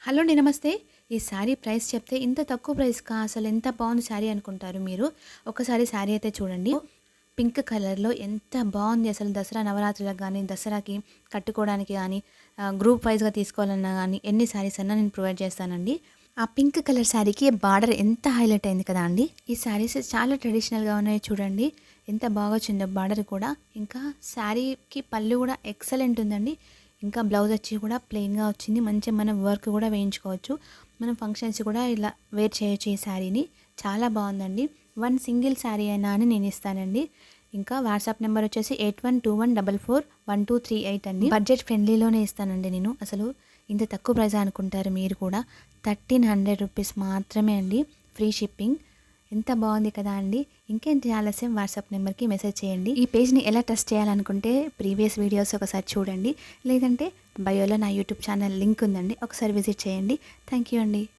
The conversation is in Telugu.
హలో అండి, నమస్తే. ఈ శారీ ప్రైస్ చెప్తే ఇంత తక్కువ ప్రైస్‌కా అసలు ఎంత బాగుంది శారీ అనుకుంటారు మీరు. ఒకసారి శారీ అయితే చూడండి. పింక్ కలర్‌లో ఎంత బాగుంది అసలు. దసరా నవరాత్రులకు గానీ, దసరాకి కట్టుకోవడానికి గానీ, గ్రూప్ వైస్‌గా తీసుకోవాలన్నా గానీ ఎన్ని శారీస్ అన్నా నేను ప్రొవైడ్ చేస్తానండి. ఆ పింక్ కలర్ శారీకి బార్డర్ ఎంత హైలైట్ అయింది కదా అండి. ఈ శారీస్ చాలా ట్రెడిషనల్‌గా ఉన్నాయి చూడండి. ఎంత బాగా వచ్చిందో బార్డర్ కూడా. ఇంకా శారీకి పళ్ళు కూడా ఎక్సలెంట్ ఉందండి. ఇంకా బ్లౌజ్ వచ్చి కూడా ప్లెయిన్‌గా వచ్చింది. మంచిగా మనం వర్క్ కూడా వేయించుకోవచ్చు. మనం ఫంక్షన్స్ కూడా ఇలా వేర్ చేయొచ్చు ఈ శారీని. చాలా బాగుందండి. వన్ సింగిల్ శారీ అయినా అని నేను ఇస్తానండి. ఇంకా వాట్సాప్ నెంబర్ వచ్చేసి 8121441238 అండి. బడ్జెట్ ఫ్రెండ్లీలోనే ఇస్తానండి నేను. అసలు ఇంత తక్కువ ప్రైస్ అనుకుంటారు మీరు కూడా. 1300 రూపీస్ మాత్రమే అండి, ఫ్రీ షిప్పింగ్. ఎంత బాగుంది కదా అండి. ఇంకేంటి ఆలస్యం, వాట్సాప్ నెంబర్కి మెసేజ్ చేయండి. ఈ పేజ్ని ఎలా ట్రస్ట్ చేయాలనుకుంటే ప్రీవియస్ వీడియోస్ ఒకసారి చూడండి, లేదంటే బయోలో నా యూట్యూబ్ ఛానల్ లింక్ ఉందండి, ఒకసారి విజిట్ చేయండి. థ్యాంక్ యూ అండి.